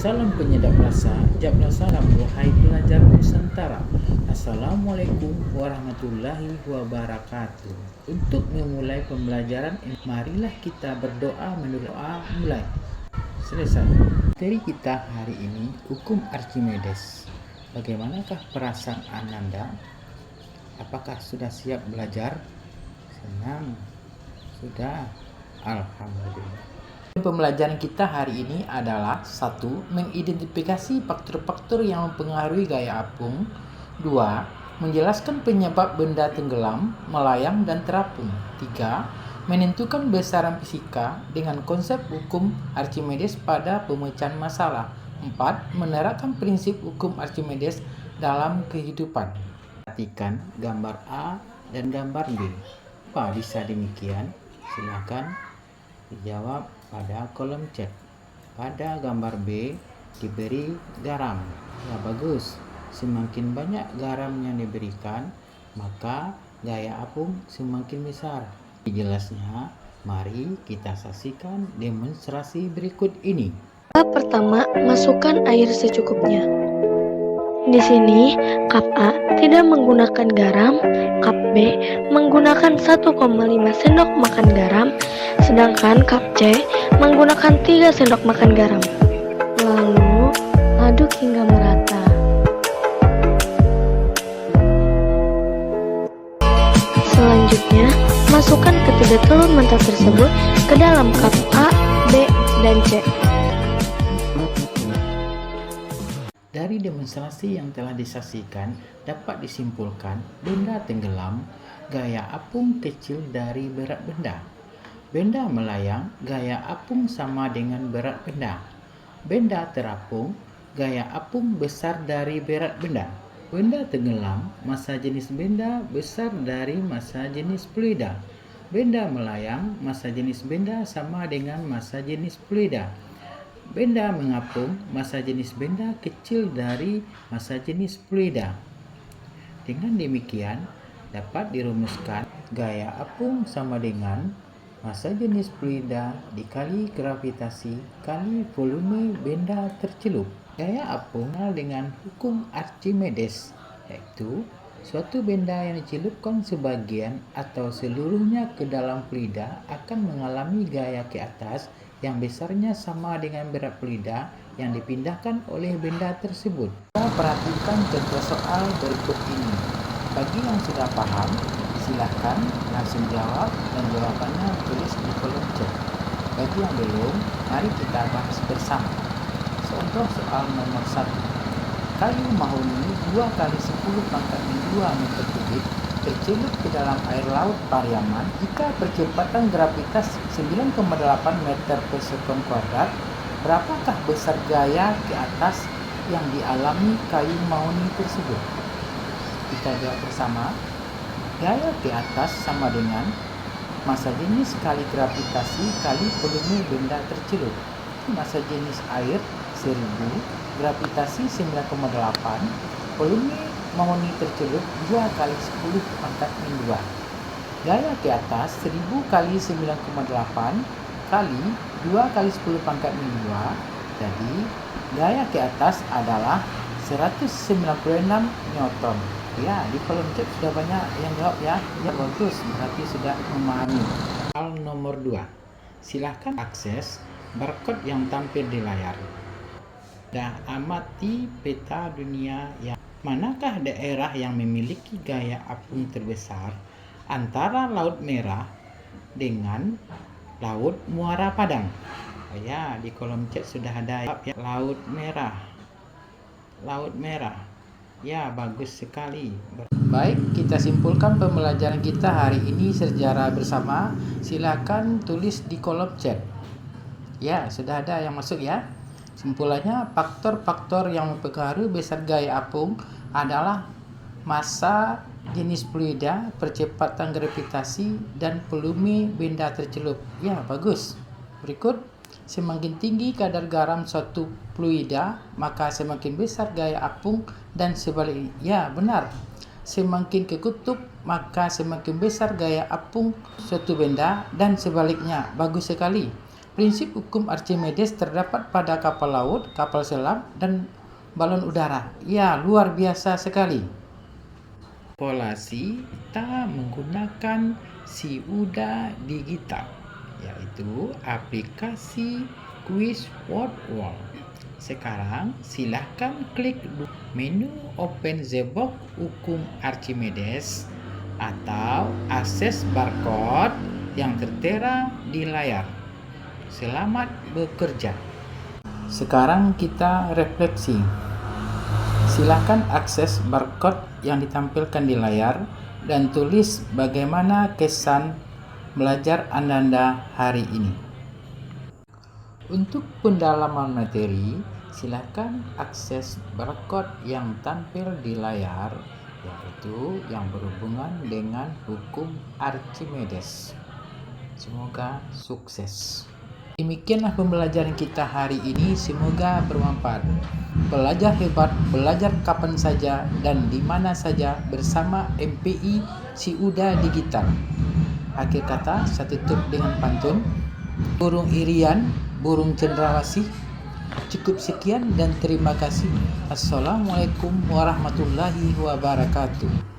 Salam penyedap rasa, japlah salam wahai pelajar Nusantara. Assalamualaikum warahmatullahi wabarakatuh. Untuk memulai pembelajaran, marilah kita berdoa menurut doa mulai. Selesai. Materi kita hari ini hukum Archimedes. Bagaimanakah perasaan Anda? Apakah sudah siap belajar? Senang. Sudah. Alhamdulillah. Pembelajaran kita hari ini adalah 1. Mengidentifikasi faktor-faktor yang mempengaruhi gaya apung. 2. Menjelaskan penyebab benda tenggelam, melayang, dan terapung. 3. Menentukan besaran fisika dengan konsep hukum Archimedes pada pemecahan masalah. 4. Menerapkan prinsip hukum Archimedes dalam kehidupan. Perhatikan gambar A dan gambar B. Apa bisa demikian? Silakan dijawab pada kolom chat. Pada gambar B diberi garam. Ya bagus. Semakin banyak garam yang diberikan, maka gaya apung semakin besar. Jelasnya, mari kita saksikan demonstrasi berikut ini. Pertama, masukkan air secukupnya. Di sini, cup A tidak menggunakan garam, cup B menggunakan 1,5 sendok makan garam, sedangkan cup C menggunakan 3 sendok makan garam. Lalu, aduk hingga merata. Selanjutnya, masukkan ketiga telur mentah tersebut ke dalam cup A, B, dan C. Dari demonstrasi yang telah disaksikan, dapat disimpulkan benda tenggelam, gaya apung kecil dari berat benda. Benda melayang, gaya apung sama dengan berat benda. Benda terapung, gaya apung besar dari berat benda. Benda tenggelam, massa jenis benda besar dari massa jenis fluida. Benda melayang, massa jenis benda sama dengan massa jenis fluida. Benda mengapung, massa jenis benda kecil dari massa jenis fluida. Dengan demikian, dapat dirumuskan gaya apung sama dengan massa jenis fluida dikali gravitasi kali volume benda tercelup. Gaya apung dengan hukum Archimedes, yaitu suatu benda yang dicelupkan sebagian atau seluruhnya ke dalam fluida akan mengalami gaya ke atas yang besarnya sama dengan berat fluida yang dipindahkan oleh benda tersebut. Kita perhatikan contoh soal berikut ini. Bagi yang sudah paham, silakan langsung jawab dan jawabannya tulis di kolom chat. Bagi yang belum, mari kita bahas bersama. Contoh soal nomor 1. Kayu mahoni 2 kali 10 pangkat 2 meter kubik tercelup ke dalam air laut Pariaman jika percepatan gravitas 9,8 meter per sekon kuadrat. Berapakah besar gaya ke atas yang dialami kayu mahoni tersebut? Kita jawab bersama. Gaya ke atas sama dengan massa jenis kali gravitasi kali volume benda tercelup. Massa jenis air 1000, gravitasi 9,8, volume mahoni tercelup 2 kali 10 pangkat 2. Gaya ke atas 1000 kali 9,8 kali 2 kali 10 pangkat 2. Jadi gaya ke atas adalah 196 Newton. Ya, di kolom chat sudah banyak yang jawab ya. Ya bagus, berarti sudah memahami. Soal nomor 2. Silahkan akses barcode yang tampil di layar. Amati peta dunia yang manakah daerah yang memiliki gaya apung terbesar antara Laut Merah dengan Laut Muara Padang? Ya, di kolom chat sudah ada ya. Laut Merah. Laut Merah. Ya, bagus sekali. Baik, kita simpulkan pembelajaran kita hari ini secara bersama. Silakan tulis di kolom chat. Ya, sudah ada yang masuk ya. Simpulannya, faktor-faktor yang mempengaruhi besar gaya apung adalah massa jenis fluida, percepatan gravitasi, dan volume benda tercelup. Ya, bagus. Berikut, semakin tinggi kadar garam suatu fluida, maka semakin besar gaya apung dan sebaliknya. Ya, benar. Semakin ke kutub, maka semakin besar gaya apung suatu benda dan sebaliknya. Bagus sekali. Prinsip hukum Archimedes terdapat pada kapal laut, kapal selam, dan balon udara. Ya, luar biasa sekali. Polasi kita menggunakan Siuda Digital, yaitu aplikasi kuis word wall. Sekarang silahkan klik menu Open the Box Hukum Archimedes atau akses barcode yang tertera di layar. Selamat bekerja. Sekarang kita refleksi. Silakan akses barcode yang ditampilkan di layar dan tulis bagaimana kesan belajar Anda hari ini. Untuk pendalaman materi, silakan akses barcode yang tampil di layar, yaitu yang berhubungan dengan hukum Archimedes. Semoga sukses. Demikianlah pembelajaran kita hari ini, semoga bermanfaat. Belajar hebat, belajar kapan saja dan di mana saja bersama MPI Siuda Digital. Akhir kata, saya tutup dengan pantun. Burung irian, burung cendrawasih. Cukup sekian dan terima kasih. Assalamualaikum warahmatullahi wabarakatuh.